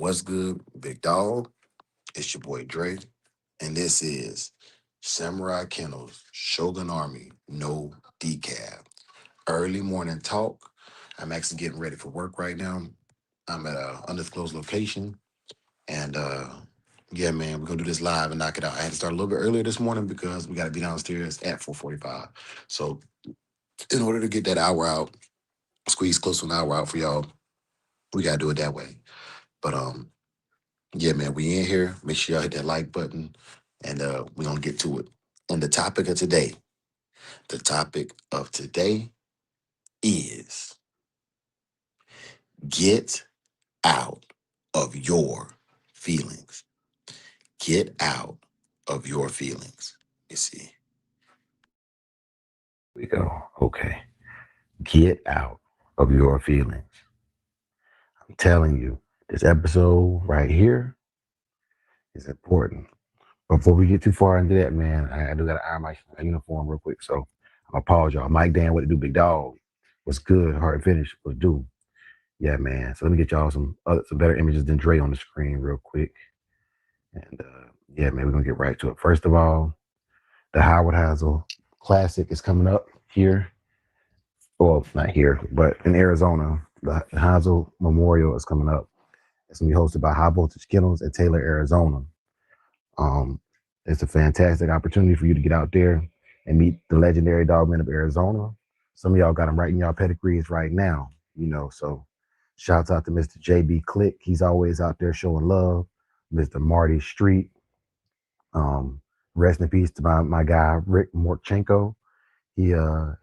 What's good, big dog? It's your boy Dre, and this is Samurai Kennels, Shogun Army, No Decaff. Early morning talk. I'm actually getting ready for work right now. I'm at a undisclosed location, and yeah, man, we're gonna do this live and knock it out. I had to start a little bit earlier this morning because we got to be downstairs at 4:45. So, in order to get that hour out, squeeze close to an hour out for y'all, we gotta do it that way. But yeah, man, we in here. Make sure y'all hit that like button, and we're gonna get to it. And the topic of today is get out of your feelings. Get out of your feelings. You see, We go. Okay. Get out of your feelings. I'm telling you, this episode right here is important. Before we get too far into that, man, I do got to iron my uniform real quick. So I'm apologize. Mike Dan, what to do, big dog? What's good? Hard finish. What's do? Yeah, man. So let me get y'all some better images than Dre on the screen real quick. And yeah, man, we're gonna get right to it. First of all, the Howard Hazel Classic is coming up here. Well, not here, but in Arizona. The Hazel Memorial is coming up. It's gonna be hosted by High Voltage Kennels in Taylor, Arizona. Um, it's a fantastic opportunity for you to get out there and meet the legendary dogmen of Arizona. Some of y'all got them right in y'all pedigrees right now, So shouts out to Mr. JB Click. He's always out there showing love. Mr. Marty Street. Rest in peace to my guy Rick Morchenko. He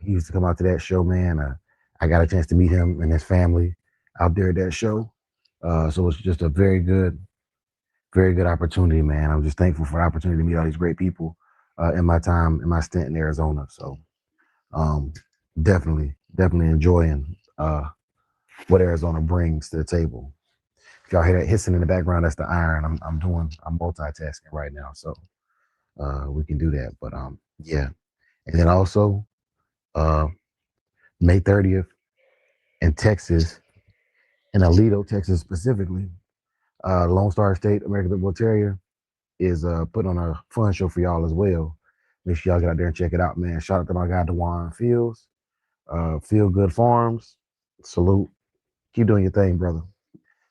used to come out to that show, man. I got a chance to meet him and his family out there at that show. So it's just a very good opportunity, man. I'm just thankful for the opportunity to meet all these great people in my stint in Arizona. So um, definitely enjoying what Arizona brings to the table. If y'all hear that hissing in the background, that's the iron. I'm multitasking right now, so we can do that. But yeah, and then also uh, May 30th in Texas, in Aledo, Texas specifically, Lone Star State American Pit Bull Terrier is put on a fun show for y'all as well. Make sure y'all get out there and check it out, man. Shout out to my guy Dewan Fields, Feel Good Farms. Salute. Keep doing your thing, brother.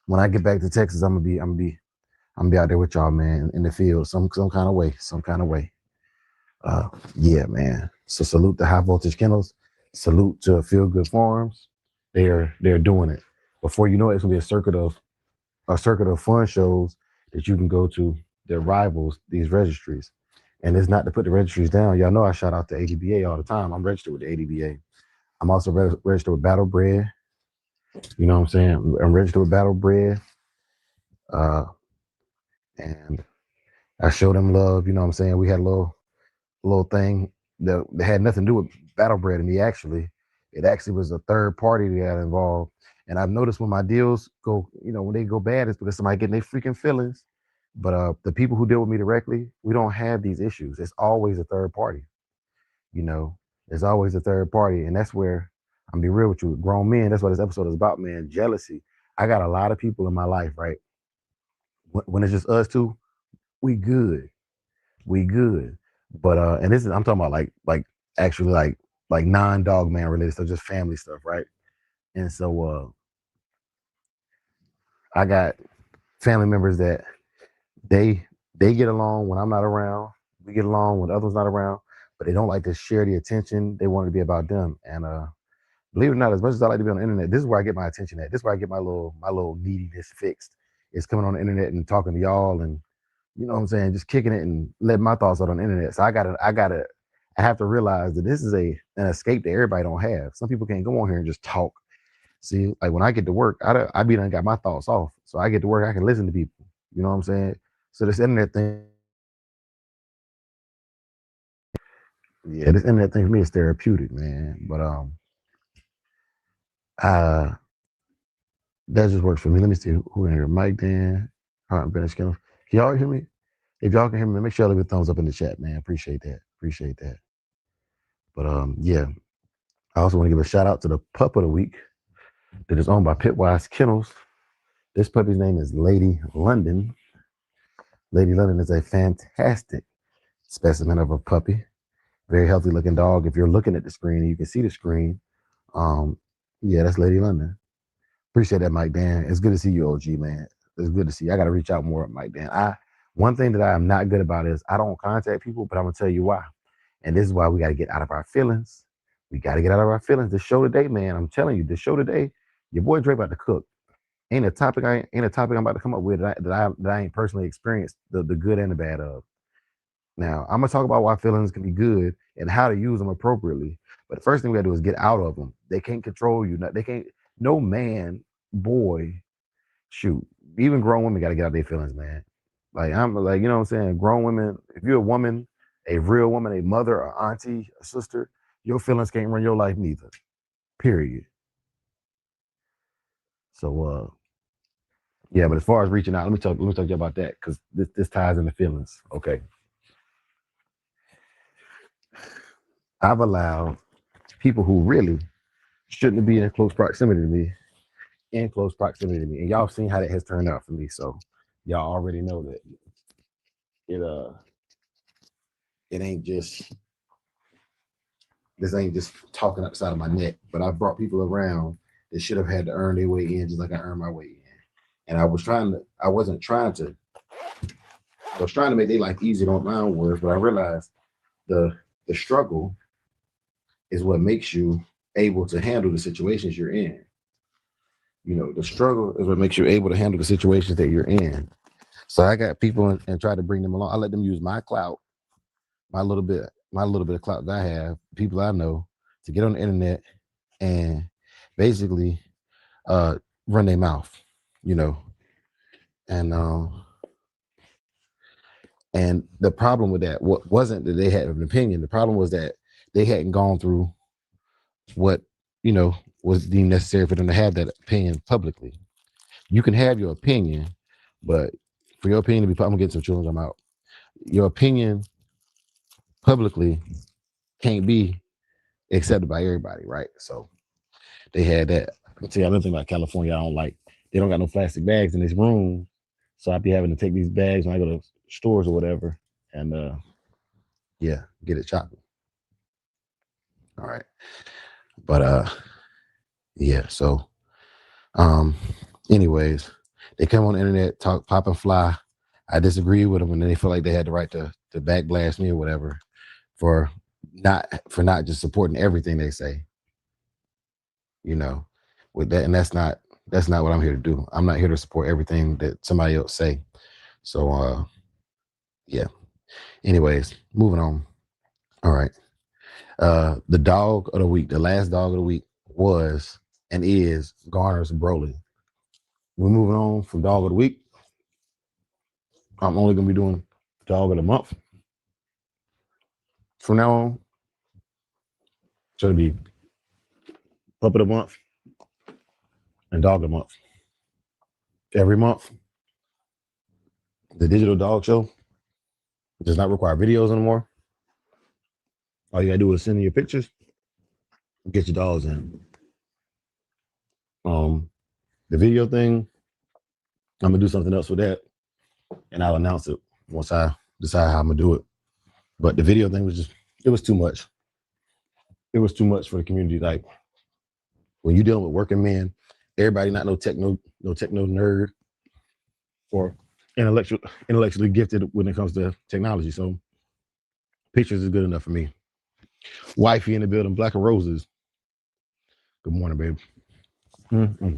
When I get back to Texas, I'm gonna be out there with y'all, man, in the field, some kind of way, Yeah, man. So salute to High Voltage Kennels. Salute to Feel Good Farms. They're doing it. Before you know it, it's gonna be a circuit of fun shows that you can go to that rivals these registries. And it's not to put the registries down. Y'all know I shout out to ADBA all the time. I'm registered with the ADBA. I'm also registered with Battle Bread. You know what I'm saying? I'm registered with Battle Bread. And I showed them love. You know what I'm saying? We had a little thing that had nothing to do with Battle Bread and me, actually. It actually was a third party that got involved. And I've noticed when my deals go, when they go bad, it's because somebody getting their freaking feelings. But the people who deal with me directly, we don't have these issues. It's always a third party. You know, it's always a third party. And that's where I'm gonna be real with you. Grown men, that's what this episode is about, man. Jealousy. I got a lot of people in my life, right? When it's just us two, we good. We good. But and this is I'm talking about like actually like non-dog man related stuff, just family stuff, right? And so I got family members that they they get along when I'm not around. We get along when others not around, but they don't like to share the attention. They want it to be about them. And believe it or not, as much as I like to be on the internet, this is where I get my attention at. This is where I get my little neediness fixed. It's coming on the internet and talking to y'all and you know what I'm saying, just kicking it and letting my thoughts out on the internet. So I have to realize that this is an escape that everybody don't have. Some people can't go on here and just talk. See, like when I get to work, I be done got my thoughts off. So I get to work, I can listen to people. You know what I'm saying? So this internet thing, yeah, this internet thing for me is therapeutic, man. But uh that just works for me. Let me see who in here. Mike Dan, Heart and Bennett Skinner. Can y'all hear me? If y'all can hear me, make sure y'all leave a thumbs up in the chat, man. Appreciate that. Appreciate that. But yeah. I also want to give a shout out to the pup of the week that is owned by Pitwise Kennels. This puppy's name is Lady London. Lady London is a fantastic specimen of a puppy. Very healthy looking dog. If you're looking at the screen and you can see the screen, um, yeah, that's Lady London. Appreciate that, Mike Dan. It's good to see you, OG, man. It's good to see you. I got to reach out more, Mike Dan. One thing that I am not good about is I don't contact people, but I'm gonna tell you why. And this is why we got to get out of our feelings. We got to get out of our feelings. The show today, man. I'm telling you, the show today. Your boy Dre about to cook. Ain't a topic I'm about to come up with that I ain't personally experienced the good and the bad of. Now I'm gonna talk about why feelings can be good and how to use them appropriately. But the first thing we gotta do is get out of them. They can't control you. They can't. No man, boy, shoot. Even grown women gotta get out their feelings, man. Like I'm like, you know what I'm saying? Grown women, if you're a woman, a real woman, a mother, a auntie, a sister, your feelings can't run your life neither. Period. So yeah, but as far as reaching out, let me talk to you about that because this ties into feelings. Okay. I've allowed people who really shouldn't be in close proximity to me in close proximity to me. And y'all seen how that has turned out for me. So y'all already know that it it ain't just this ain't just talking outside of my neck, but I've brought people around that should have had to earn their way in just like I earned my way in. And I was trying to make their life easier on my own words, but I realized the struggle is what makes you able to handle the situations you're in. You know, the struggle is what makes you able to handle the situations that you're in. So I got people and try to bring them along. I let them use my clout, my little bit of clout that I have, people I know, to get on the internet and basically run their mouth, you know. And the problem with that wasn't that they had an opinion. The problem was that they hadn't gone through what, you know, was deemed necessary for them to have that opinion publicly. You can have your opinion, but for your opinion to be, I'm gonna get some children, I'm out. Your opinion publicly can't be accepted by everybody, right? So they had that. I'll tell you another thing about California I don't like. They don't got no plastic bags in this room. So I'd be having to take these bags when I go to stores or whatever and yeah, get it chopped. All right. But yeah, so anyways, they come on the internet, talk, pop and fly. I disagree with them and then they feel like they had the right to backblast me or whatever for not just supporting everything they say, you know, with that. And that's not what I'm here to do. I'm not here to support everything that somebody else say. So yeah. Anyways, moving on. All right. The dog of the week, the last dog of the week was and is Garner's Broly. We're moving on from dog of the week. I'm only gonna be doing dog of the month from now on. So it'll be pup of the month and dog of the month. Every month, the digital dog show does not require videos anymore. All you gotta do is send in your pictures, get your dogs in. The video thing, I'm gonna do something else with that, and I'll announce it once I decide how I'm gonna do it. But the video thing it was too much. It was too much for the community. Like when you're dealing with working men, everybody not no techno nerd or intellectually gifted when it comes to technology. So pictures is good enough for me. Wifey in the building, Black of Roses. Good morning, babe. Mm-hmm.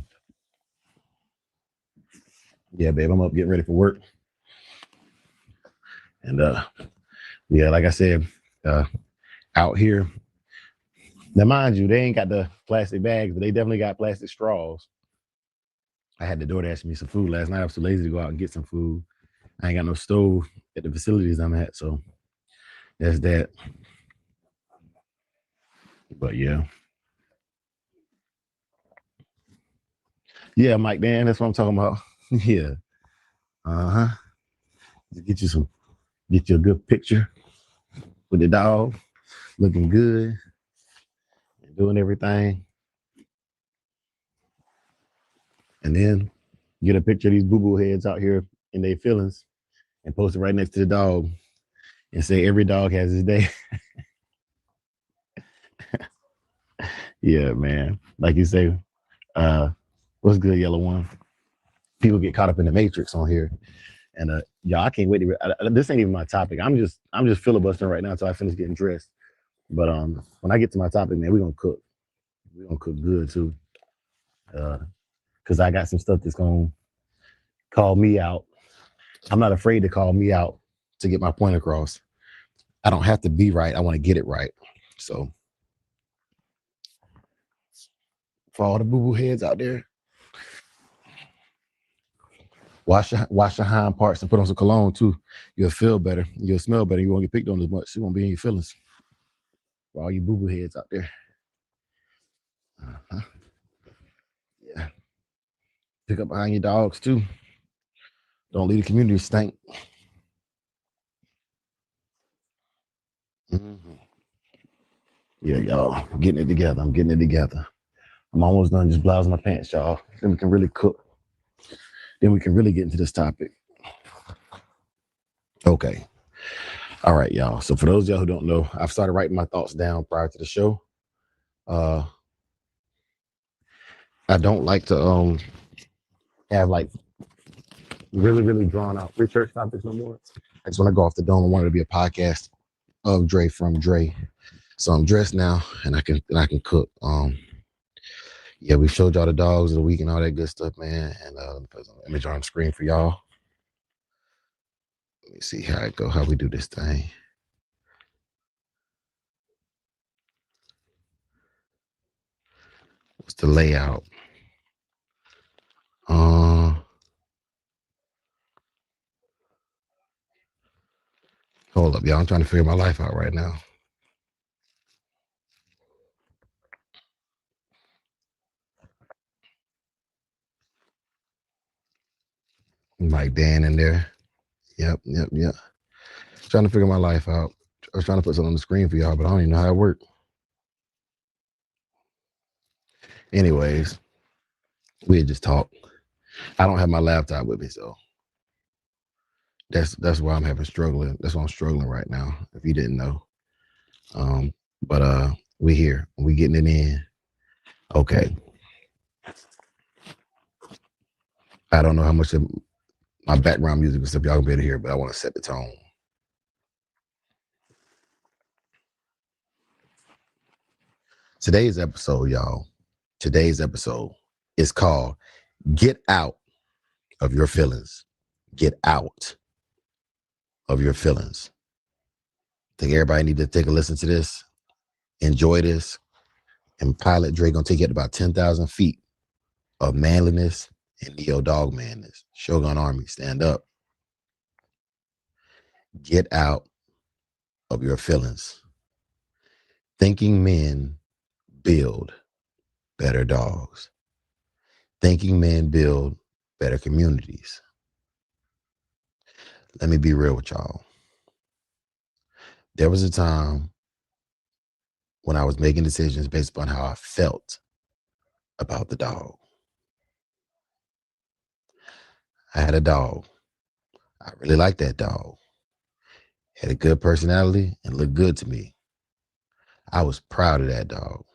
Yeah, babe, I'm up getting ready for work. And yeah, like I said, out here. Now, mind you, they ain't got the plastic bags, but they definitely got plastic straws. I had the DoorDash me some food last night. I was too lazy to go out and get some food. I ain't got no stove at the facilities I'm at, so that's that. But yeah. Yeah, Mike, Dan, that's what I'm talking about. Yeah. Uh-huh. Get you a good picture with the dog looking good and doing everything. And then get a picture of these boo-boo heads out here in their feelings and post it right next to the dog and say every dog has his day. Yeah, man. Like you say, what's good, yellow one? People get caught up in the matrix on here. And y'all, I can't wait to this ain't even my topic. I'm just filibustering right now until I finish getting dressed. But when I get to my topic, man, we're gonna cook. We're gonna cook good too. Cause I got some stuff that's gonna call me out. I'm not afraid to call me out to get my point across. I don't have to be right. I want to get it right. So for all the boo-boo heads out there, wash your hind parts and put on some cologne too. You'll feel better. You'll smell better. You won't get picked on as much. You won't be in your feelings. For all you boo-boo heads out there. Uh-huh. Yeah. Pick up behind your dogs too. Don't leave the community stink. Mm-hmm. Yeah, y'all. I'm getting it together. I'm almost done just blousing my pants, y'all. Then we can really cook. Then we can really get into this topic. Okay. All right, y'all. So for those of y'all who don't know, I've started writing my thoughts down prior to the show. I don't like to have like really drawn out research topics no more. I just want to go off the dome. I want it to be a podcast of Dre from Dre. So I'm dressed now and I can cook. Yeah, we showed y'all the dogs of the week and all that good stuff, man. And put an image on the screen for y'all. Let me see how it go, how we do this thing. What's the layout? Hold up, y'all. I'm trying to figure my life out right now. Mike Dan in there. Yep. Trying to figure my life out. I was trying to put something on the screen for y'all, but I don't even know how it worked. Anyways, we had just talked. I don't have my laptop with me, so that's why I'm struggling. That's why I'm struggling right now, if you didn't know. But we here. We getting it in. Okay. I don't know how much of my background music and stuff y'all can be able to hear, but I want to set the tone. Today's episode, y'all. Today's episode is called Get Out of Your Feelings. Get out of your feelings. I think everybody need to take a listen to this, enjoy this, and Pilot Dre gonna take you at about 10,000 feet of manliness and neo dog manness. Shogun Army, stand up. Get out of your feelings. Thinking men build better dogs. Thinking men build better communities. Let me be real with y'all. There was a time when I was making decisions based upon how I felt about the dog. I had a dog. I really liked that dog. Had a good personality and looked good to me. I was proud of that dog.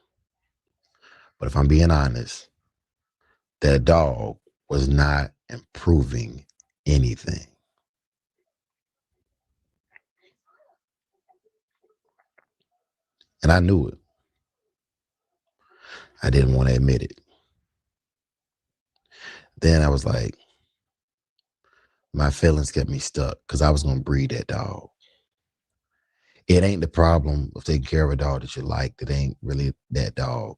But if I'm being honest, that dog was not improving anything. And I knew it. I didn't want to admit it. Then I was like, my feelings kept me stuck because I was going to breed that dog. It ain't the problem of taking care of a dog that you like. That ain't really that dog.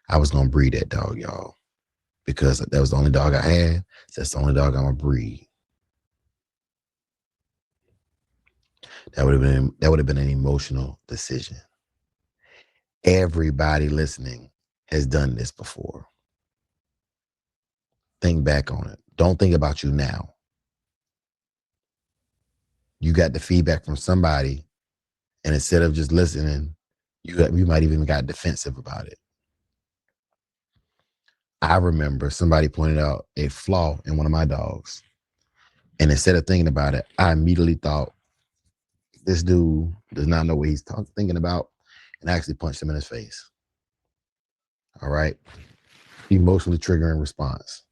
I was going to breed that dog, y'all, because that was the only dog I had. So that's the only dog I'm going to breed. That would have been an emotional decision. Everybody listening has done this before. Think back on it. Don't think about you now. You got the feedback from somebody, and instead of just listening, you might even got defensive about it. I remember somebody pointed out a flaw in one of my dogs. And instead of thinking about it, I immediately thought, this dude does not know what he's thinking about, and I actually punched him in his face. All right. Emotionally triggering response.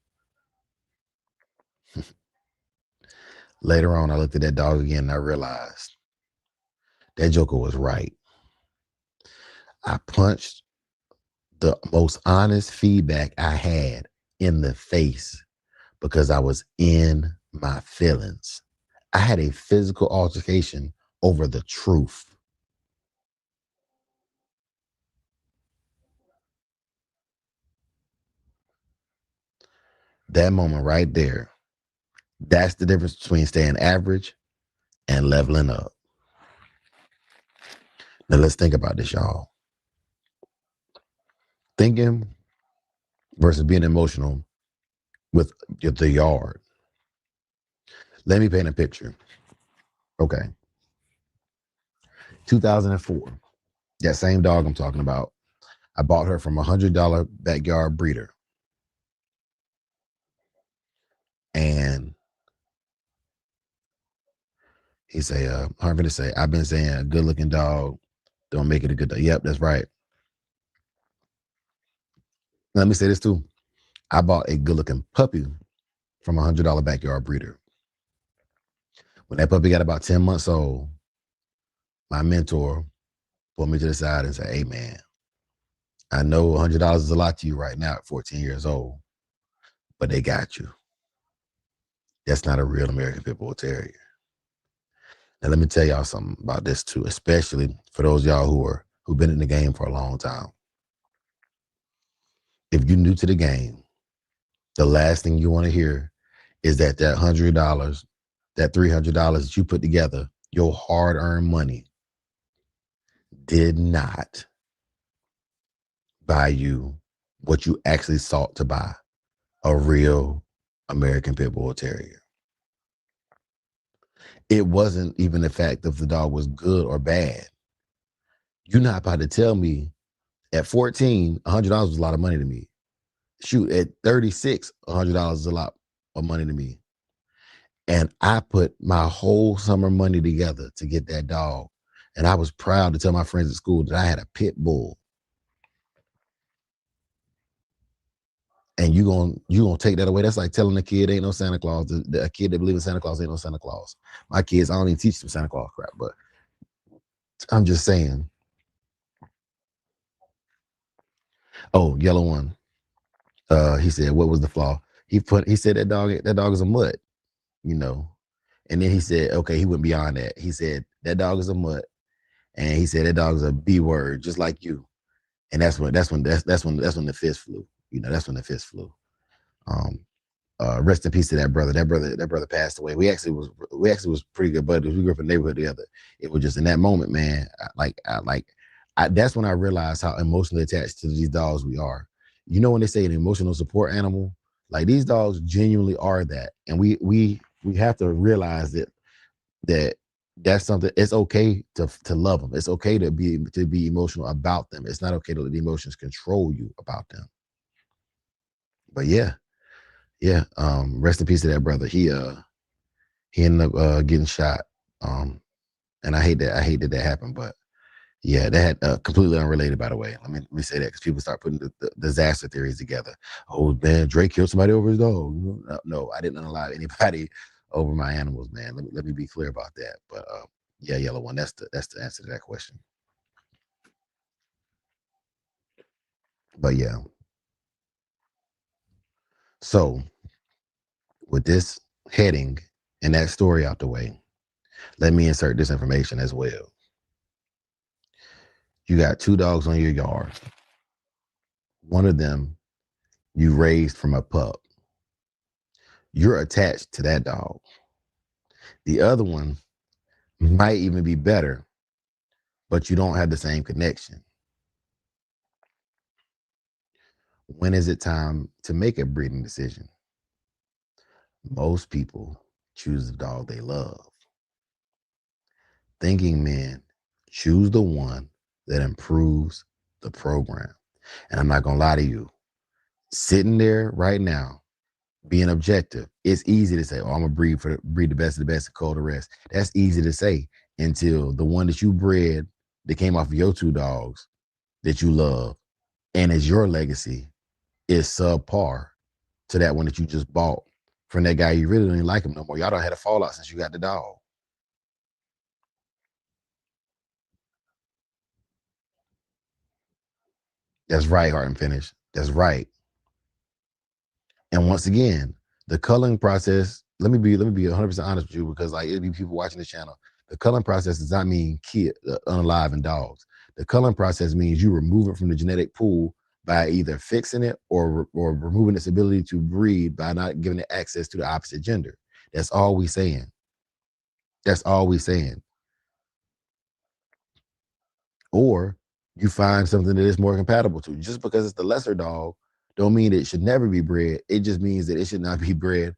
Later on, I looked at that dog again and I realized that joker was right. I punched the most honest feedback I had in the face because I was in my feelings. I had a physical altercation over the truth. That moment right there, that's the difference between staying average and leveling up. Now let's think about this, y'all. Thinking versus being emotional with the yard. Let me paint a picture. Okay. 2004, that same dog I'm talking about, I bought her from $100 backyard breeder. And he say, Harvey to say, I've been saying a good looking dog don't make it a good dog. Yep, that's right. Let me say this too. I bought a good looking puppy from $100 backyard breeder. When that puppy got about 10 months old, my mentor pulled me to the side and said, hey man, I know $100 is a lot to you right now at 14 years old, but they got you. That's not a real American Pit Bull Terrier. Now let me tell y'all something about this too, especially for those y'all who've been in the game for a long time. If you're new to the game, the last thing you want to hear is that $100, that $300 that you put together, your hard-earned money, did not buy you what you actually sought to buy, a real American Pit Bull Terrier. It wasn't even the fact if the dog was good or bad. You're not about to tell me at 14, $100 was a lot of money to me. Shoot, at 36, $100 is a lot of money to me. And I put my whole summer money together to get that dog. And I was proud to tell my friends at school that I had a pit bull. And you gonna take that away. That's like telling a kid ain't no Santa Claus. A kid that believes in Santa Claus ain't no Santa Claus. My kids, I don't even teach them Santa Claus crap, but I'm just saying. Oh, yellow one. He said, what was the flaw? He said that dog is a mutt, you know. And then he said, okay, he went beyond that. He said that dog is a mutt, and he said that dog is a B word, just like you. And that's when the fist flew. You know, that's when the fist flew. Um, rest in peace to that brother. That brother passed away. We actually was pretty good buddies. We grew up in the neighborhood together. It was just in that moment, man. That's when I realized how emotionally attached to these dogs we are. You know, when they say an emotional support animal, like these dogs genuinely are that, and we have to realize that that's something. It's okay to love them. It's okay to be emotional about them. It's not okay to let the emotions control you about them. But yeah. Rest in peace to that brother. He ended up getting shot. And I hate that happened. But yeah, that completely unrelated, by the way. Let me say that because people start putting the disaster theories together. Oh man, Drake killed somebody over his dog. No, I didn't allow anybody over my animals, man. Let me be clear about that. But yeah, yellow one. That's the answer to that question. But yeah. So with this heading and that story out the way, let me insert this information as well. You got two dogs on your yard. One of them you raised from a pup. You're attached to that dog. The other one might even be better, but you don't have the same connection. When is it time to make a breeding decision? Most people choose the dog they love. Thinking men choose the one that improves the program. And I'm not going to lie to you. Sitting there right now, being objective, it's easy to say, oh, I'm gonna breed the best of the best and cull the rest. That's easy to say until the one that you bred that came off of your two dogs that you love and is your legacy is subpar to that one that you just bought from that guy you really don't even like him no more. Y'all don't had a fallout since you got the dog. That's right, Heart and Finish. That's right. And once again, the culling process, let me be 100% honest with you, because like it'll be people watching the channel. The culling process does not mean unalive in dogs. The culling process means you remove it from the genetic pool by either fixing it or removing its ability to breed by not giving it access to the opposite gender. That's all we saying. That's all we saying. Or you find something that is more compatible to. Just because it's the lesser dog, don't mean it should never be bred. It just means that it should not be bred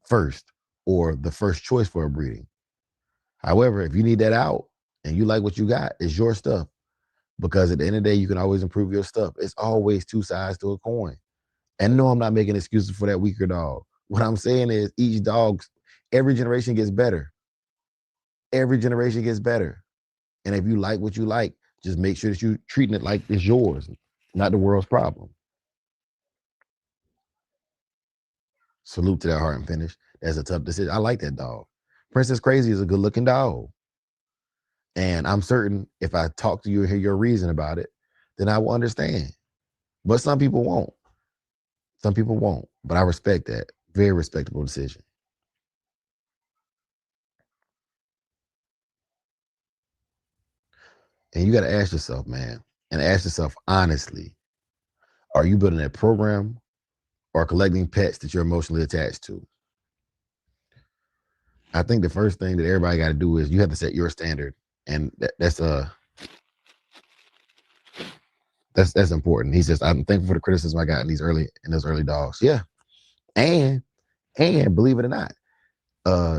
first or the first choice for a breeding. However, if you need that out and you like what you got, it's your stuff. Because at the end of the day, you can always improve your stuff. It's always two sides to a coin. And no, I'm not making excuses for that weaker dog. What I'm saying is each dog, every generation gets better. Every generation gets better. And if you like what you like, just make sure that you're treating it like it's yours, not the world's problem. Salute to that, Heart and Finish. That's a tough decision. I like that dog. Princess Crazy is a good looking dog. And I'm certain if I talk to you and hear your reason about it, then I will understand. But some people won't. Some people won't. But I respect that. Very respectable decision. And you got to ask yourself, man, and ask yourself honestly, are you building a program or collecting pets that you're emotionally attached to? I think the first thing that everybody got to do is you have to set your standard. And that's important. He says, I'm thankful for the criticism I got in those early dogs. Yeah. And believe it or not,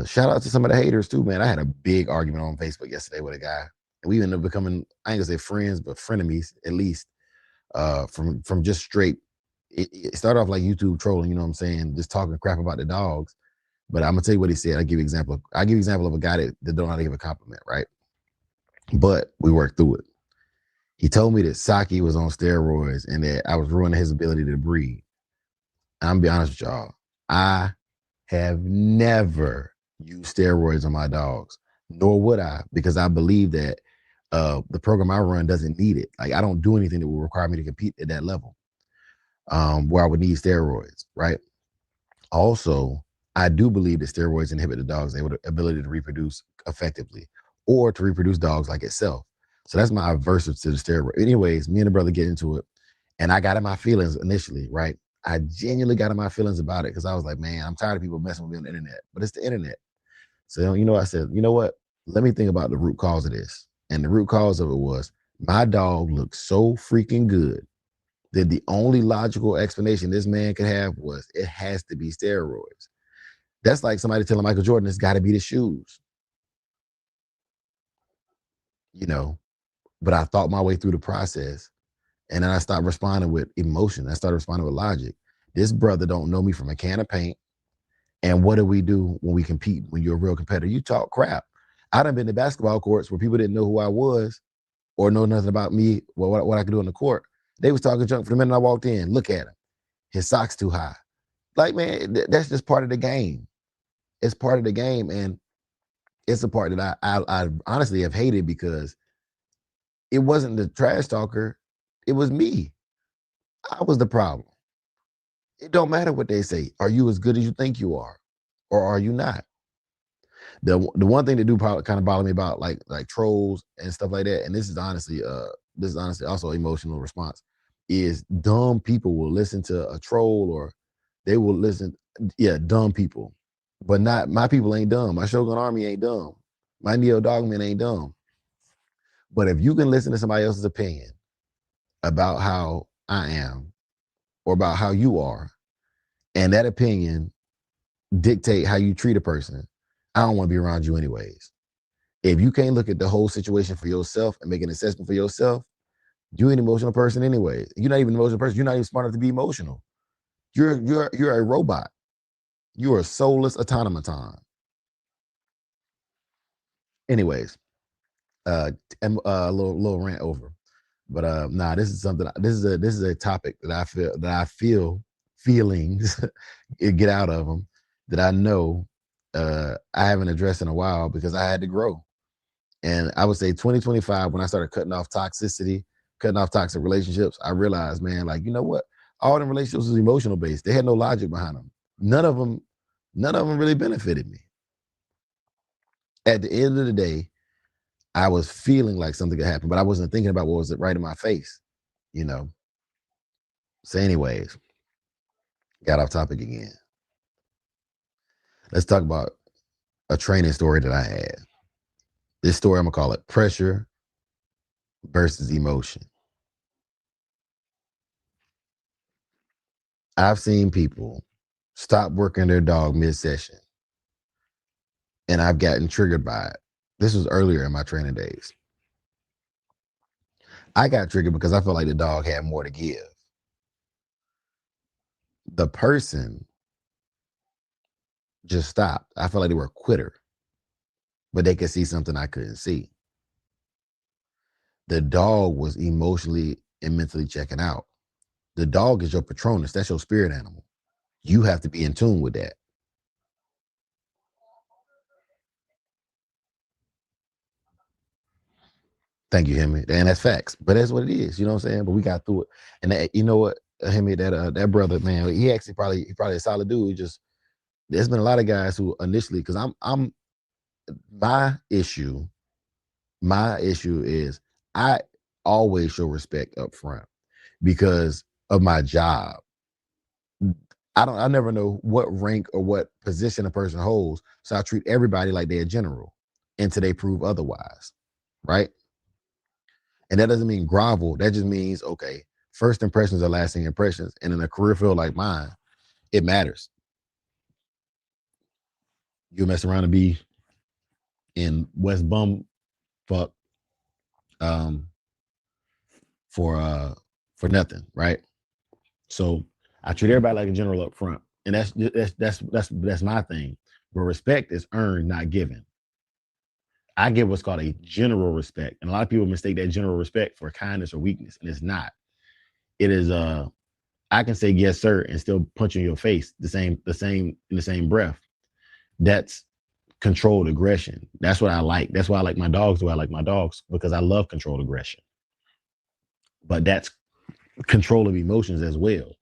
shout out to some of the haters too, man. I had a big argument on Facebook yesterday with a guy, and we ended up becoming, I ain't gonna say friends, but frenemies at least. From just straight. It started off like YouTube trolling, you know what I'm saying, just talking crap about the dogs. But I'm gonna tell you what he said. I give you example. I give you example of a guy that don't know how to give a compliment, right? But we worked through it. He told me that Saki was on steroids and that I was ruining his ability to breed. I'm gonna be honest with y'all. I have never used steroids on my dogs, nor would I, because I believe that the program I run doesn't need it. Like I don't do anything that will require me to compete at that level, where I would need steroids, right? Also, I do believe that steroids inhibit the dog's ability to reproduce effectively or to reproduce dogs like itself. So that's my aversion to the steroid. Anyways, me and the brother get into it, and I got in my feelings initially, right? I genuinely got in my feelings about it because I was like, man, I'm tired of people messing with me on the internet, but it's the internet. So, I said, you know what? Let me think about the root cause of this. And the root cause of it was my dog looked so freaking good that the only logical explanation this man could have was it has to be steroids. That's like somebody telling Michael Jordan it's got to be the shoes, you know. But I thought my way through the process, and then I stopped responding with emotion. I started responding with logic. This brother don't know me from a can of paint. And what do we do when we compete? When you're a real competitor, you talk crap. I done been to basketball courts where people didn't know who I was or know nothing about me, what I could do on the court. They was talking junk from the minute I walked in. Look at him. His socks too high. Like, man, that's just part of the game. It's part of the game. And it's a part that I honestly have hated because it wasn't the trash talker. It was me. I was the problem. It don't matter what they say. Are you as good as you think you are? Or are you not? The one thing that do probably kind of bother me about like trolls and stuff like that, and this is honestly also emotional response, is dumb people will listen to a troll or they will listen, yeah, dumb people. But not my people ain't dumb. My Shogun Army ain't dumb. My Neo Dogman ain't dumb. But if you can listen to somebody else's opinion about how I am or about how you are, and that opinion dictate how you treat a person, I don't want to be around you anyways. If you can't look at the whole situation for yourself and make an assessment for yourself, you're an emotional person anyways. You're not even an emotional person. You're not even smart enough to be emotional. You're a robot. You are a soulless automaton. Anyways, a little rant over. But nah, this is something. This is a topic that I feel feelings get out of them that I know I haven't addressed in a while because I had to grow. And I would say 2025, when I started cutting off toxicity, cutting off toxic relationships, I realized, man, like, you know what? All the relationships was emotional based. They had no logic behind them. None of them really benefited me. At the end of the day, I was feeling like something could happen, but I wasn't thinking about what was right in my face, you know. So, anyways, got off topic again. Let's talk about a training story that I had. This story, I'm gonna call it pressure versus emotion. I've seen people stop working their dog mid-session, and I've gotten triggered by it. This was earlier in my training days. I got triggered because I felt like the dog had more to give. The person just stopped. I felt like they were a quitter, but they could see something I couldn't see. The dog was emotionally and mentally checking out. The dog is your patronus. That's your spirit animal. You have to be in tune with that. Thank you, Hemi. And that's facts. But that's what it is. You know what I'm saying? But we got through it. And that, you know what, Hemi, that brother, man, he actually he probably a solid dude. He just there's been a lot of guys who initially, because I'm my issue is I always show respect up front because of my job. I never know what rank or what position a person holds. So I treat everybody like they're a general until they prove otherwise. Right. And that doesn't mean grovel. That just means, okay, first impressions are lasting impressions. And in a career field like mine, it matters. You mess around and be in West Bum fuck um, for nothing, right? So I treat everybody like a general up front. And that's my thing. But respect is earned, not given. I give what's called a general respect. And a lot of people mistake that general respect for kindness or weakness. And it's not. It is I can say yes, sir, and still punch in your face in the same breath. That's controlled aggression. That's what I like. That's why I like my dogs. The way I like my dogs, because I love controlled aggression. But that's control of emotions as well,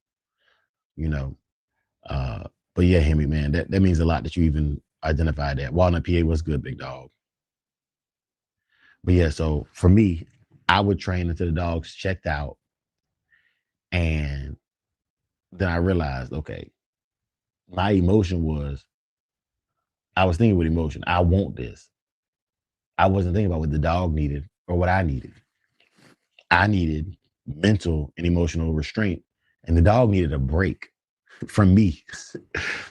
you know. But yeah, Hemi, man, that means a lot that you even identified that. Walnut PA was good, big dog. But yeah, so for me, I would train until the dogs checked out. And then I realized, okay, my emotion was, I was thinking with emotion, I want this. I wasn't thinking about what the dog needed or what I needed. I needed mental and emotional restraint, and the dog needed a break from me.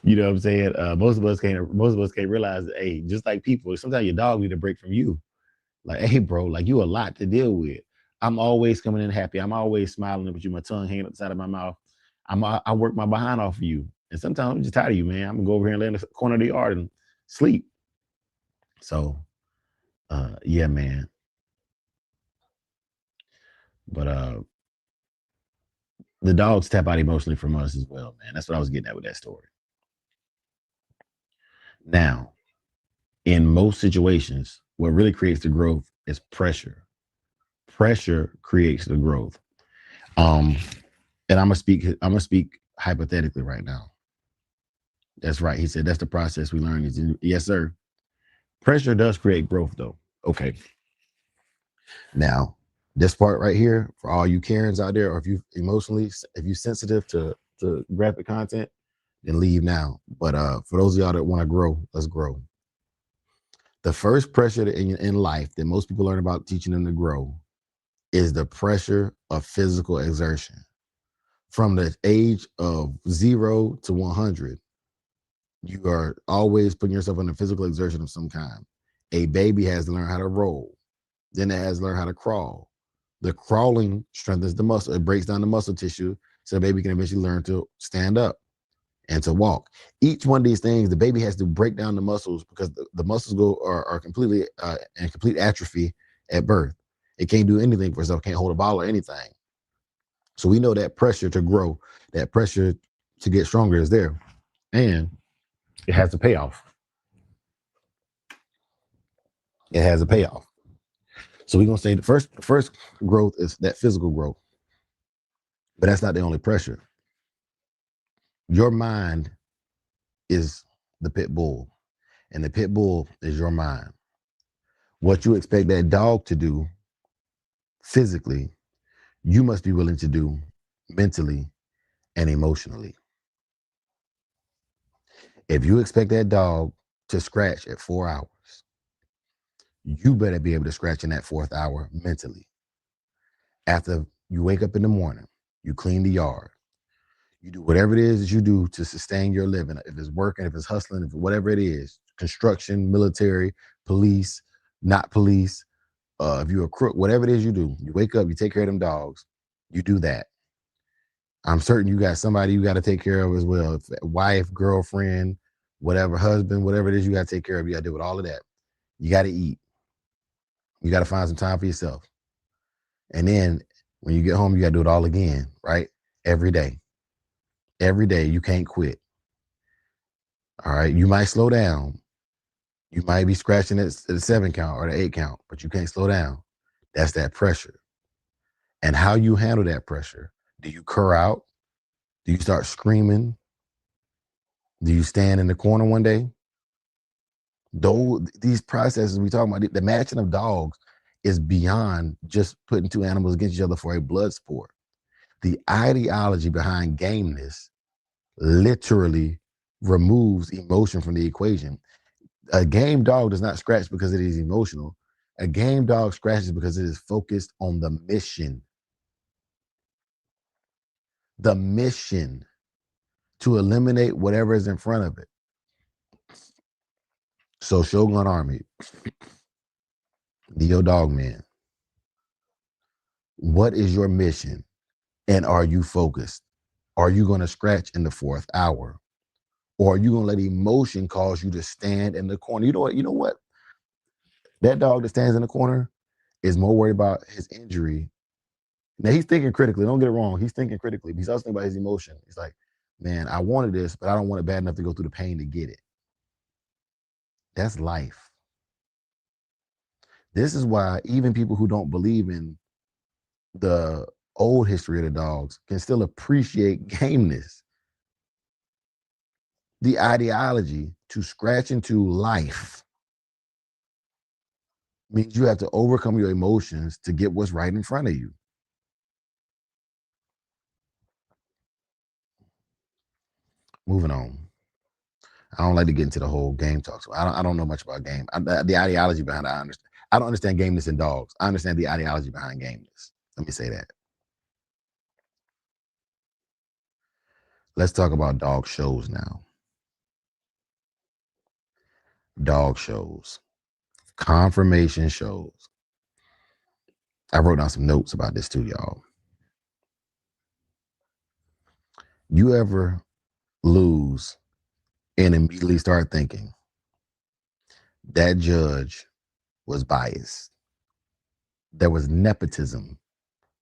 You know what I'm saying? Most of us can't realize that, hey, just like people, sometimes your dog need a break from you. Like, hey, bro, like you a lot to deal with. I'm always coming in happy. I'm always smiling with you, my tongue hanging up the side of my mouth. I work my behind off of you. And sometimes I'm just tired of you, man. I'm gonna go over here and lay in the corner of the yard and sleep. So yeah, man. But the dogs tap out emotionally from us as well, man. That's what I was getting at with that story. Now, in most situations, what really creates the growth is pressure. Pressure creates the growth. Um, and I'm gonna speak hypothetically right now. That's right. He said that's the process we learn. Yes, sir. Pressure does create growth though. Okay. Now, this part right here, for all you Karens out there, or if you sensitive to graphic content, then leave now. But for those of y'all that want to grow, let's grow. The first pressure in life that most people learn about teaching them to grow is the pressure of physical exertion. From the age of 0 to 100, you are always putting yourself under physical exertion of some kind. A baby has to learn how to roll. Then it has to learn how to crawl. The crawling strengthens the muscle. It breaks down the muscle tissue so the baby can eventually learn to stand up and to walk. Each one of these things, the baby has to break down the muscles because the muscles are completely in complete atrophy at birth. It can't do anything for itself, can't hold a ball or anything. So we know that pressure to grow, that pressure to get stronger is there, and it has a payoff. It has a payoff. So we're gonna say the first growth is that physical growth, but that's not the only pressure. Your mind is the pit bull, and the pit bull is your mind. What you expect that dog to do physically, you must be willing to do mentally and emotionally. If you expect that dog to scratch at 4 hours, you better be able to scratch in that fourth hour mentally. After you wake up in the morning, you clean the yard, you do whatever it is that you do to sustain your living. If it's working, if it's hustling, if whatever it is, construction, military, police, not police, if you're a crook, whatever it is you do, you wake up, you take care of them dogs, you do that. I'm certain you got somebody you got to take care of as well. Wife, girlfriend, whatever, husband, whatever it is you got to take care of. You got to deal with all of that. You got to eat. You got to find some time for yourself. And then when you get home, you got to do it all again, right? Every day. Every day. You can't quit. All right. You might slow down. You might be scratching at the 7 count or the 8 count, but you can't slow down. That's that pressure. And how you handle that pressure. Do you cur out? Do you start screaming? Do you stand in the corner one day? These processes we talk about, the matching of dogs is beyond just putting two animals against each other for a blood sport. The ideology behind gameness literally removes emotion from the equation. A game dog does not scratch because it is emotional. A game dog scratches because it is focused on the mission. The mission to eliminate whatever is in front of it. So Shogun Army, Neo Dog Man, what is your mission? And are you focused? Are you going to scratch in the fourth hour? Or are you going to let emotion cause you to stand in the corner? You know what? That dog that stands in the corner is more worried about his injury. Now he's thinking critically. Don't get it wrong. He's thinking critically. But he's also thinking about his emotion. He's like, man, I wanted this, but I don't want it bad enough to go through the pain to get it. That's life. This is why even people who don't believe in the old history of the dogs can still appreciate gameness. The ideology to scratch into life means you have to overcome your emotions to get what's right in front of you. Moving on. I don't like to get into the whole game talk. So I don't know much about game. The ideology behind it, I understand. I don't understand gameness in dogs. I understand the ideology behind gameness. Let me say that. Let's talk about dog shows now. Dog shows. Confirmation shows. I wrote down some notes about this too, y'all. You ever lose and immediately start thinking that judge was biased? There was nepotism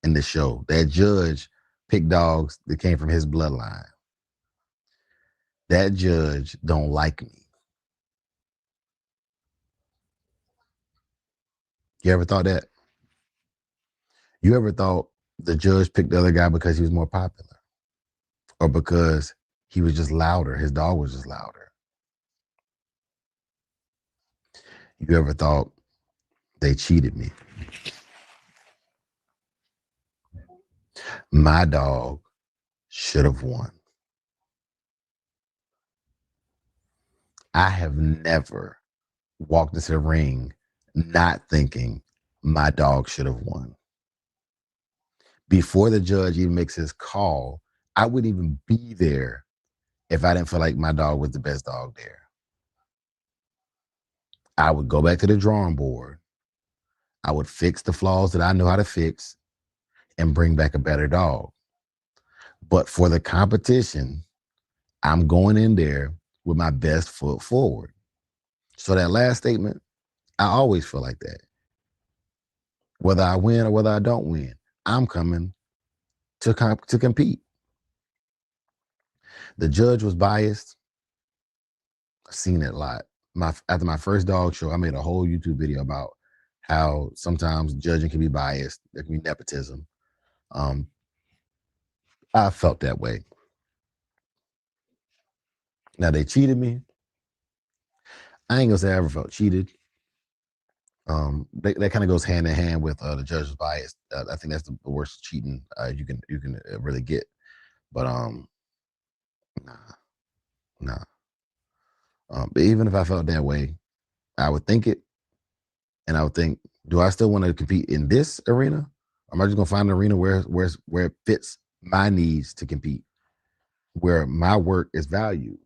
in the show. That judge picked dogs that came from his bloodline. That judge don't like me. You ever thought that? You ever thought the judge picked the other guy because he was more popular? Or because he was just louder? His dog was just louder. You ever thought they cheated me? My dog should have won. I have never walked into the ring not thinking my dog should have won. Before the judge even makes his call, I wouldn't even be there if I didn't feel like my dog was the best dog there. I would go back to the drawing board. I would fix the flaws that I know how to fix and bring back a better dog. But for the competition, I'm going in there with my best foot forward. So that last statement, I always feel like that. Whether I win or whether I don't win, I'm coming to compete. The judge was biased. I've seen it a lot. After my first dog show, I made a whole YouTube video about how sometimes judging can be biased. There can be nepotism. I felt that way. Now they cheated me. I ain't gonna say I ever felt cheated. That kind of goes hand in hand with the judge's bias. I think that's the worst cheating you can really get. But nah. But even if I felt that way, I would think it, and I would think, do I still want to compete in this arena? Or am I just gonna find an arena where it fits my needs to compete, where my work is valued?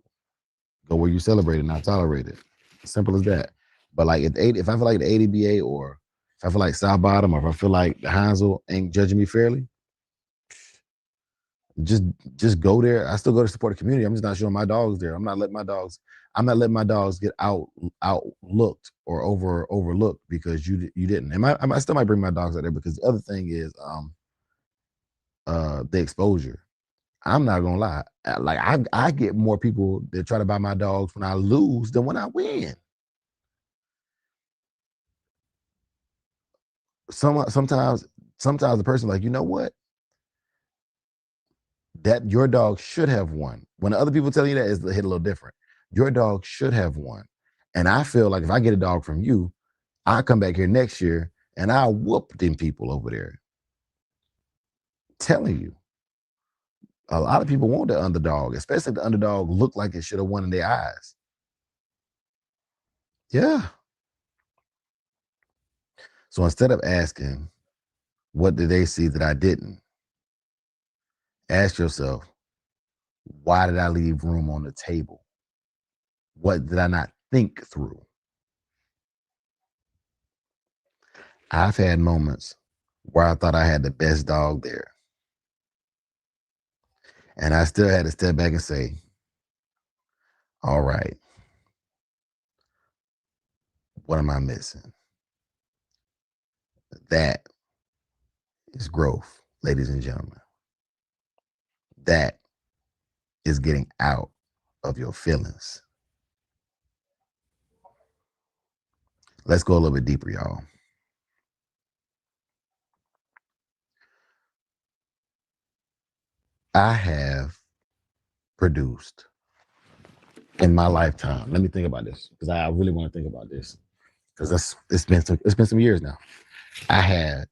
Go where you celebrate it, not tolerate it. Simple as that. But like if I feel like the ADBA, or if I feel like South Bottom, or if I feel like the Hansel ain't judging me fairly, just go there. I still go to support the community. I'm just not showing my dogs there. I'm not letting my dogs get outlooked or overlooked because you didn't. And I still might bring my dogs out there, because the other thing is the exposure. I'm not gonna lie. Like I get more people that try to buy my dogs when I lose than when I win. Sometimes the person like, you know what? That your dog should have won. When other people tell you that, it's hit a little different. Your dog should have won. And I feel like if I get a dog from you, I come back here next year and I whoop them people over there. Telling you. A lot of people want the underdog, especially if the underdog looked like it should have won in their eyes. Yeah. So instead of asking, what did they see that I didn't? Ask yourself, why did I leave room on the table? What did I not think through? I've had moments where I thought I had the best dog there. And I still had to step back and say, all right, what am I missing? That is growth, ladies and gentlemen. That is getting out of your feelings. Let's go a little bit deeper, y'all. I have produced in my lifetime. Let me think about this, because I really want to think about this, because it's been some years now. I had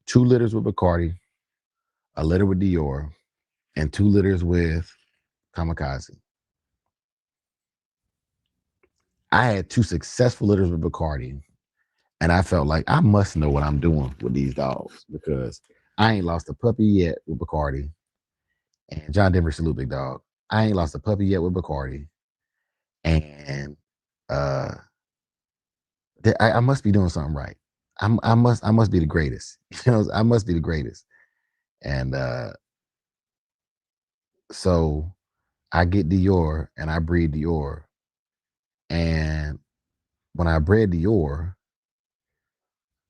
2 litters with Bacardi, a litter with Dior, and 2 litters with Kamikaze. I had 2 successful litters with Bacardi, and I felt like I must know what I'm doing with these dogs, because I ain't lost a puppy yet with Bacardi. And John Denver, salute, big dog. I ain't lost a puppy yet with Bacardi. And I must be doing something right. I must be the greatest. You know, I must be the greatest. And so I get Dior and I breed Dior. And when I bred Dior,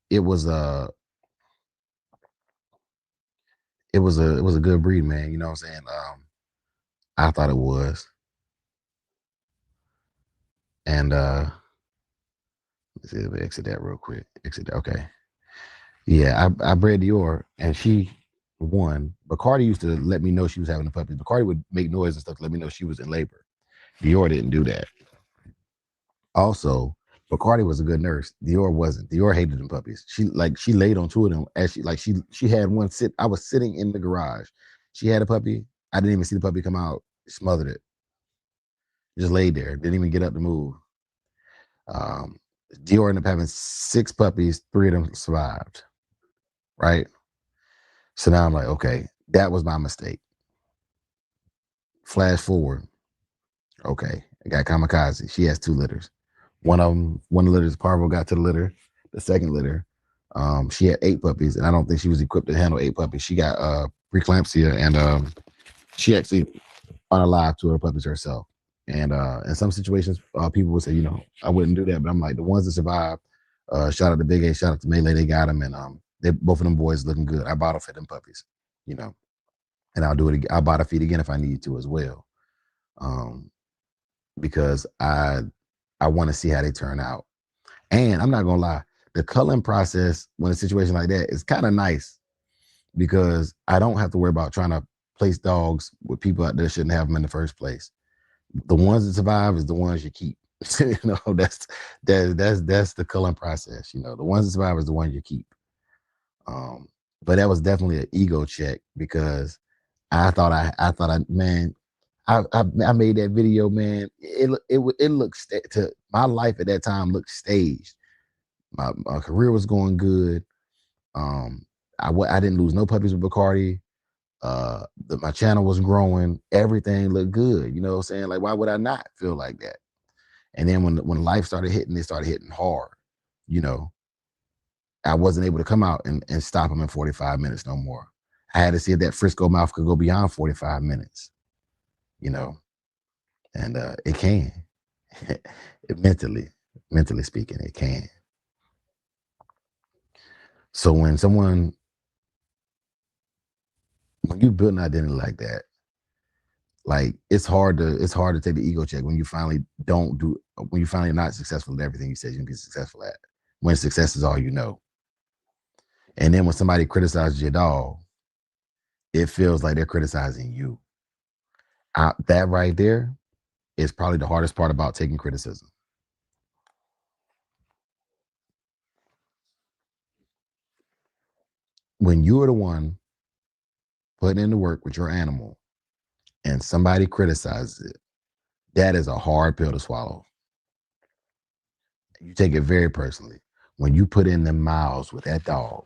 it was a good breed, man. You know what I'm saying? I thought it was. And let's see, let me exit that real quick. Exit that. Okay. Yeah, I bred Dior and she won. Bacardi used to let me know she was having a puppy. Bacardi would make noise and stuff to let me know she was in labor. Dior didn't do that. Also, Bacardi was a good nurse. Dior wasn't. Dior hated them puppies. She laid on 2 of them as she had one sit. I was sitting in the garage. She had a puppy. I didn't even see the puppy come out. Smothered it. Just laid there. Didn't even get up to move. Dior ended up having 6 puppies. 3 of them survived. Right? So now I'm like, okay, that was my mistake. Flash forward. Okay, I got Kamikaze. She has 2 litters. One of the litters, Parvo got to the litter. The second litter, she had 8 puppies, and I don't think she was equipped to handle 8 puppies. She got preeclampsia and She actually unalive two of her puppies herself. And in some situations, people would say, I wouldn't do that. But I'm like, the ones that survived, shout out to Big A, shout out to Melee, they got them. And they both of them boys looking good. I bottle fed them puppies, and I'll do it again. I'll bottle feed again if I need to as well. Because I want to see how they turn out. And I'm not gonna lie, the culling process when a situation like that is kind of nice because I don't have to worry about trying to place dogs with people out there that shouldn't have them in the first place. The ones that survive is the ones you keep. That's the culling process. The ones that survive is the ones you keep. But that was definitely an ego check because man, I made that video, man. It looked to my life at that time looked staged. My career was going good. I didn't lose no puppies with Bacardi. My channel was growing. Everything looked good. You know what I'm saying? Like, why would I not feel like that? And then when life started hitting, it started hitting hard. I wasn't able to come out and stop them in 45 minutes no more. I had to see if that Frisco mouth could go beyond 45 minutes. And it can. mentally speaking, it can. So when you build an identity like that, like it's hard to take the ego check when you finally are not successful at everything you said you can be successful at, when success is all you know. And then when somebody criticizes your dog, it feels like they're criticizing you. That right there is probably the hardest part about taking criticism. When you're the one putting in the work with your animal and somebody criticizes it, that is a hard pill to swallow. You take it very personally. When you put in the miles with that dog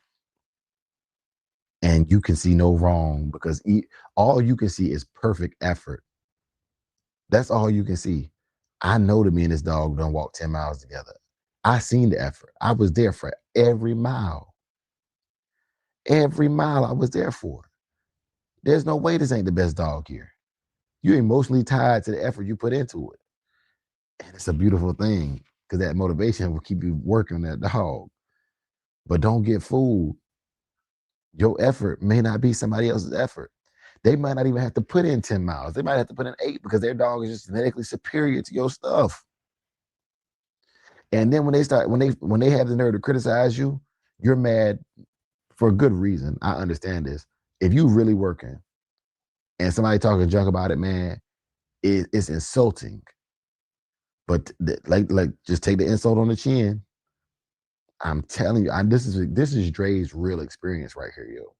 and you can see no wrong because all you can see is perfect effort. That's all you can see. I know that me and this dog don't walk 10 miles together. I seen the effort. I was there for every mile. Every mile I was there for. There's no way this ain't the best dog here. You're emotionally tied to the effort you put into it. And it's a beautiful thing because that motivation will keep you working on that dog. But don't get fooled. Your effort may not be somebody else's effort. They might not even have to put in 10 miles. They might have to put in 8 because their dog is just genetically superior to your stuff. And then when they have the nerve to criticize you, you're mad for a good reason. I understand this. If you really working and somebody talking junk about it, man, it's insulting. But like just take the insult on the chin. I'm telling you, this is Dre's real experience right here, yo.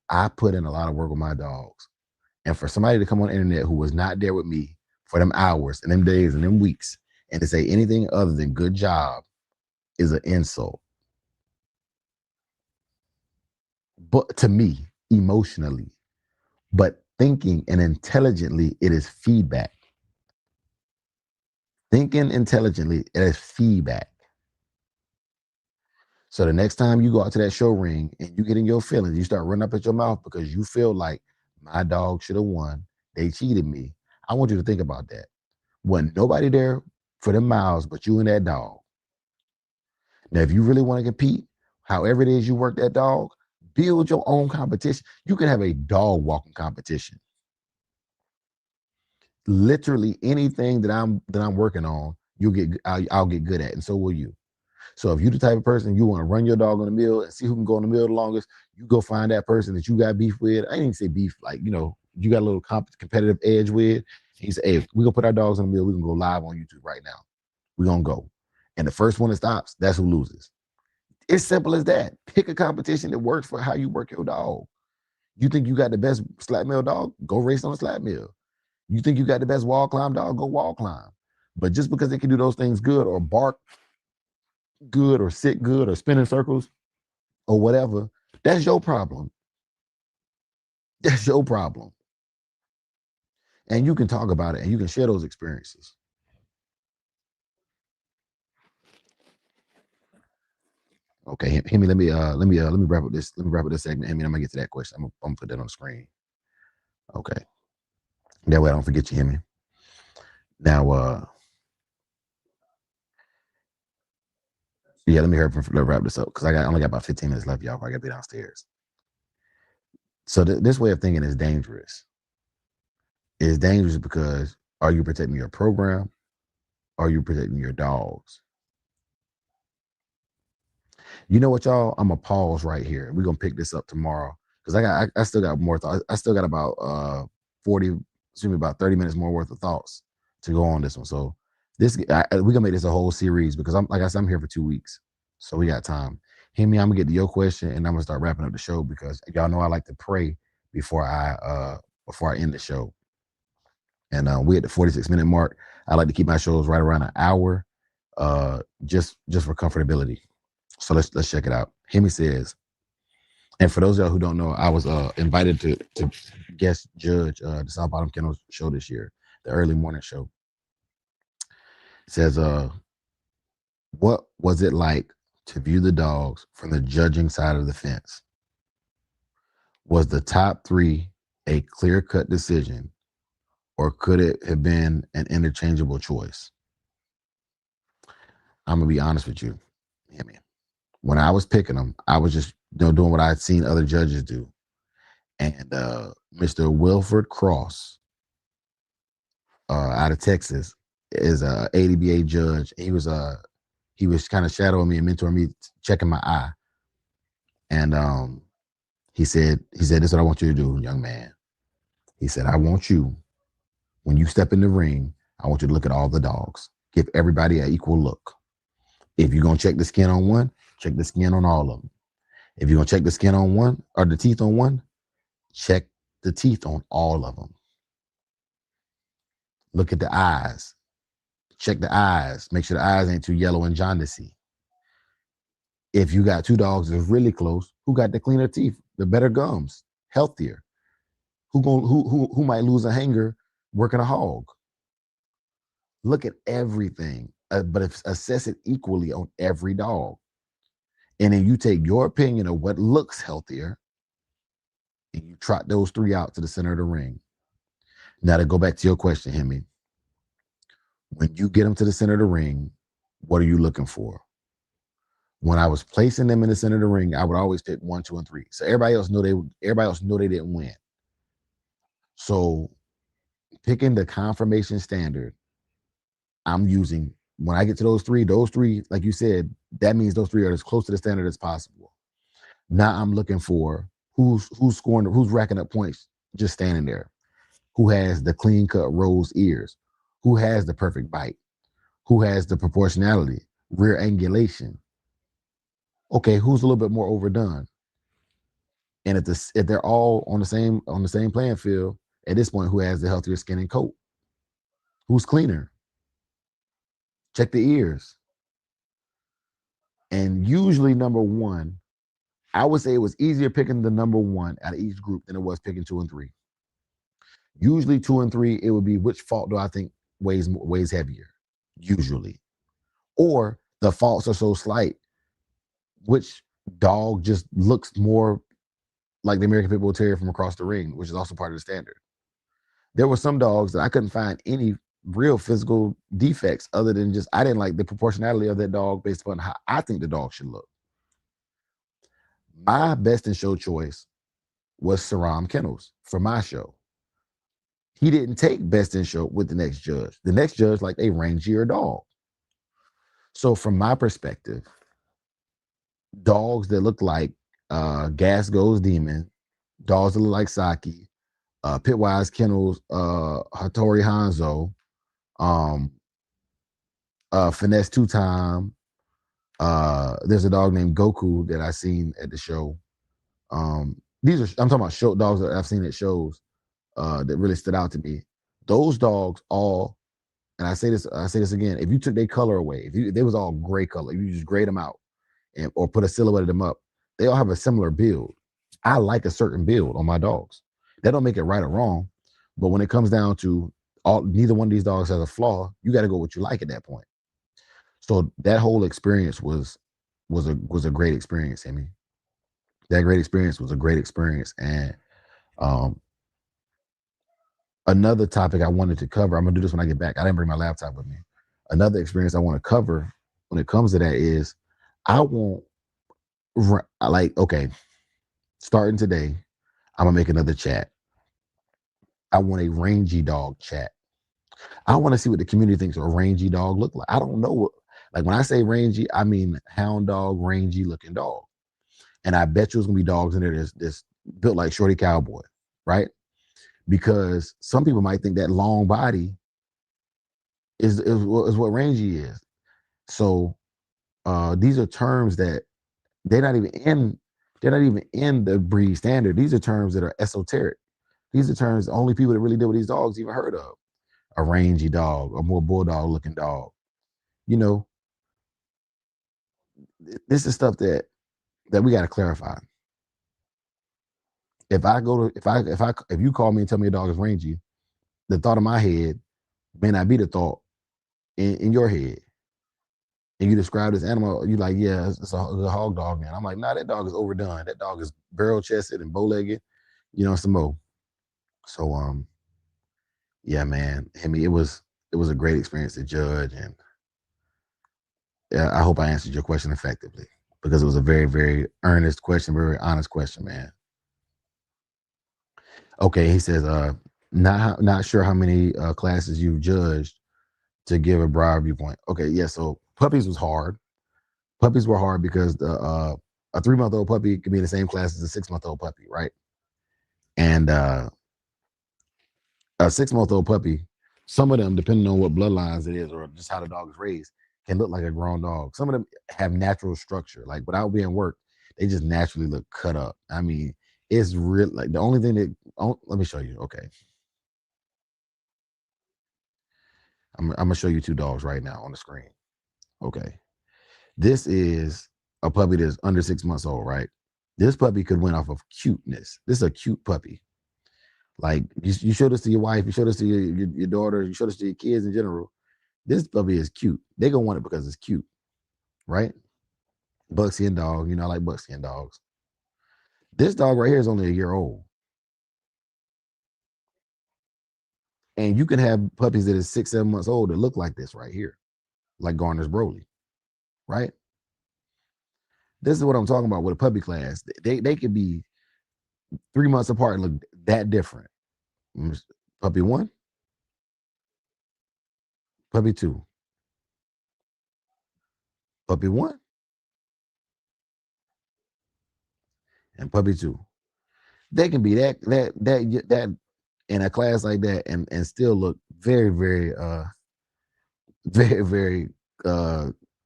I put in a lot of work with my dogs. And for somebody to come on the internet who was not there with me for them hours and them days and them weeks and to say anything other than good job is an insult. But to me, emotionally, but thinking and intelligently, it is feedback. Thinking intelligently, it is feedback. So the next time you go out to that show ring and you get in your feelings, you start running up at your mouth because you feel like my dog should have won. They cheated me. I want you to think about that. Wasn't nobody there for them miles but you and that dog. Now, if you really want to compete, however it is you work that dog, build your own competition. You can have a dog walking competition. Literally anything that I'm working on, I'll get good at, and so will you. So if you're the type of person you want to run your dog on the mill and see who can go on the mill the longest, you go find that person that you got beef with. I didn't even say beef, like you got a little competitive edge with. And you say, hey, we gonna put our dogs on the mill. We can go live on YouTube right now. We're gonna go, and the first one that stops, that's who loses. It's simple as that. Pick a competition that works for how you work your dog. You think you got the best slap mill dog? Go race on a slap mill. You think you got the best wall climb dog? Go wall climb. But just because they can do those things good or bark good or sit good or spin in circles or whatever, that's your problem. That's your problem. And you can talk about it and you can share those experiences. Okay, Hemi, let me wrap up this segment. Hemi, I'm gonna get to that question. I'm gonna put that on the screen. Okay. That way I don't forget you, hear me. Now, yeah, let me hurry to wrap this up because I only got about 15 minutes left, y'all. I got to be downstairs. So this way of thinking is dangerous. It's dangerous because are you protecting your program? Or are you protecting your dogs? You know what, y'all? I'm gonna pause right here. We're gonna pick this up tomorrow because I still got more thoughts. I still got about 40, excuse me, about 30 minutes more worth of thoughts to go on this one. So we're gonna make this a whole series because I'm like I said, I'm here for 2 weeks, so we got time. Hear me, I'm gonna get to your question and I'm gonna start wrapping up the show because y'all know I like to pray before I end the show. And we at the 46-minute mark. I like to keep my shows right around an hour, just for comfortability. So let's check it out. Hemi says, and for those of y'all who don't know, I was invited to guest judge the South Bottom Kennels show this year, the early morning show. It says, what was it like to view the dogs from the judging side of the fence? Was the top three a clear-cut decision, or could it have been an interchangeable choice? I'm gonna be honest with you. Yeah, man. When I was picking them, I was just doing what I'd seen other judges do. And Mr. Wilford Cross, out of Texas, is a ADBA judge. He was kind of shadowing me and mentoring me, checking my eye. And he said, "This is what I want you to do, young man." He said, "I want you, when you step in the ring, I want you to look at all the dogs. Give everybody an equal look. If you're gonna check the skin on one, check the skin on all of them. If you're gonna check the skin on one or the teeth on one, check the teeth on all of them. Look at the eyes. Check the eyes. Make sure the eyes ain't too yellow and jaundicey. If you got two dogs that's really close, who got the cleaner teeth, the better gums, healthier? Who might lose a hanger working a hog? Look at everything, but assess it equally on every dog. And then you take your opinion of what looks healthier and you trot those three out to the center of the ring. Now to go back to your question, Hemi, when you get them to the center of the ring, what are you looking for? When I was placing them in the center of the ring, I would always pick 1, 2, and 3. So everybody else know they didn't win. So picking the confirmation standard, I'm using when I get to those three, like you said, that means those three are as close to the standard as possible. Now I'm looking for who's scoring, who's racking up points just standing there, who has the clean cut rose ears, who has the perfect bite, who has the proportionality, rear angulation. Okay, who's a little bit more overdone? And if they're all on the same playing field, at this point, who has the healthier skin and coat? Who's cleaner? Check the ears. And usually number one, I would say it was easier picking the number one out of each group than it was picking 2 and 3. Usually 2 and 3, it would be which fault do I think weighs heavier? Usually. Or the faults are so slight, which dog just looks more like the American Pit Bull Terrier from across the ring, which is also part of the standard. There were some dogs that I couldn't find any real physical defects other than just I didn't like the proportionality of that dog based upon how I think the dog should look. My best in show choice was Samurai Kennels for my show. He didn't take best in show with the next judge. The next judge liked a rangier dog. So from my perspective, dogs that look like Gas Goes Demon, dogs that look like Saki, Pitwise Kennels, Hattori Hanzo, um, Finesse Two Time. There's a dog named Goku that I seen at the show. I'm talking about show dogs that I've seen at shows that really stood out to me. Those dogs all, and I say this again, if you took their color away, if they was all gray color, if you just grayed them out or put a silhouette of them up, they all have a similar build. I like a certain build on my dogs. That don't make it right or wrong, but when it comes down to neither one of these dogs has a flaw, you got to go what you like at that point. So that whole experience was a great experience, I mean. That great experience was a great experience. And Another topic I wanted to cover, I'm gonna do this when I get back. I didn't bring my laptop with me. Another experience I want to cover when it comes to that is I want, like, okay, starting today, I'm gonna make another chat. I want a rangy dog chat. I want to see what the community thinks a rangy dog look like. I don't know what, like when I say rangy, I mean hound dog, rangy looking dog. And I bet you there's gonna be dogs in there that's built like Shorty Cowboy, right? Because some people might think that long body is what rangy is. So these are terms that they're not even in. They're not even in the breed standard. These are terms that are esoteric. These are terms only people that really deal with these dogs even heard of. A rangy dog, a more bulldog looking dog. You know, this is stuff that we got to clarify. If you call me and tell me a dog is rangy, the thought in my head may not be the thought in your head. And you describe this animal, you like, yeah, it's a hog dog, man. I'm like, nah, that dog is overdone. That dog is barrel chested and bow legged, some more. So yeah, man. I mean, it was a great experience to judge, and I hope I answered your question effectively, because it was a very, very earnest question, very honest question, man. Okay, he says, not sure how many classes you've judged to give a broad viewpoint. Okay, yeah. So puppies was hard. Puppies were hard because a 3-month-old puppy can be in the same class as a 6-month-old puppy, right? And a 6-month-old puppy, some of them, depending on what bloodlines it is or just how the dog is raised, can look like a grown dog. Some of them have natural structure, like without being worked, they just naturally look cut up. I mean, it's real. Like the only thing that, let me show you. Okay, I'm gonna show you 2 dogs right now on the screen. Okay, this is a puppy that's under 6 months old, right? This puppy could win off of cuteness. This is a cute puppy. Like you show this to your wife, you show this to your daughter, you show this to your kids in general. This puppy is cute. They're gonna want it because it's cute, right? Buckskin dog, I like buckskin dogs. This dog right here is only a year old. And you can have puppies that is 6, 7 months old that look like this right here, like Garner's Broly, right? This is what I'm talking about with a puppy class. They could be 3 months apart and look that different. Puppy 1, puppy 2, puppy 1, and puppy 2. They can be that in a class like that and still look very, very very, very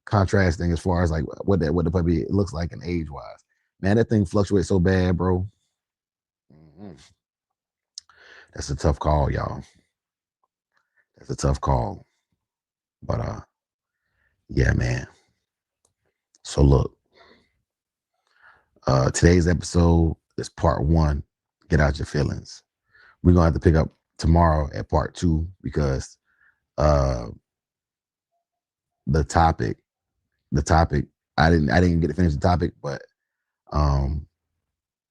contrasting as far as like what the puppy looks like and age wise. Man, that thing fluctuates so bad, bro. Mm-hmm. That's a tough call, y'all. That's a tough call. But yeah, man. So look, today's episode is part 1. Get out your feelings. We're gonna have to pick up tomorrow at part 2 because the topic, I didn't get to finish the topic, but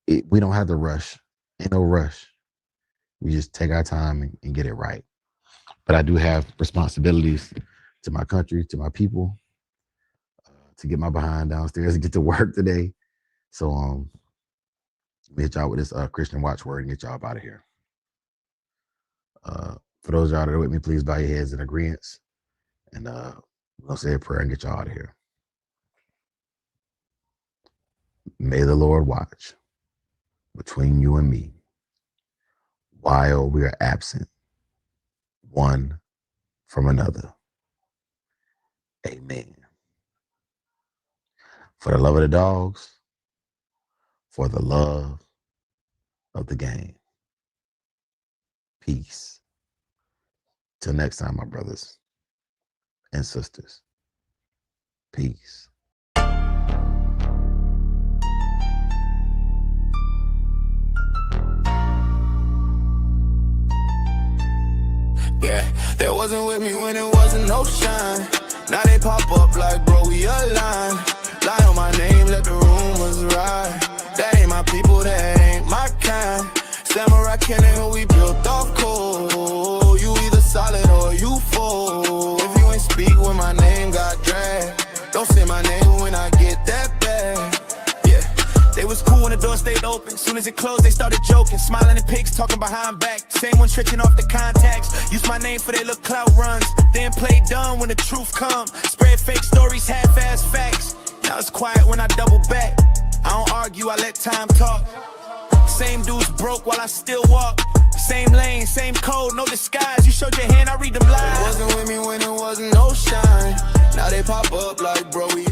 we don't have to rush. Ain't no rush. We just take our time and get it right. But I do have responsibilities to my country, to my people, to get my behind downstairs and get to work today. So let me hit y'all with this Christian watchword and get y'all up out of here. For those of y'all that are with me, please bow your heads in agreement. And we're going to say a prayer and get y'all out of here. May the Lord watch between you and me while we are absent one from another. Amen. For the love of the dogs, for the love of the game. Peace. Till next time, my brothers and sisters. Peace. Yeah, they wasn't with me when it wasn't no shine. Now they pop up like, bro, we aligned. Lie on my name, let the rumors ride. That ain't my people, that ain't my kind. Samurai Kennels, we built off cold. They was cool when the door stayed open. Soon as it closed, they started joking. Smiling at pics, talking behind back. Same one triching off the contacts. Use my name for their little clout runs. Then play dumb when the truth come. Spread fake stories, half-ass facts. Now it's quiet when I double back. I don't argue, I let time talk. Same dudes broke while I still walk. Same lane, same code, no disguise. You showed your hand, I read them lies. Wasn't with me when it wasn't no shine. Now they pop up like, bro, we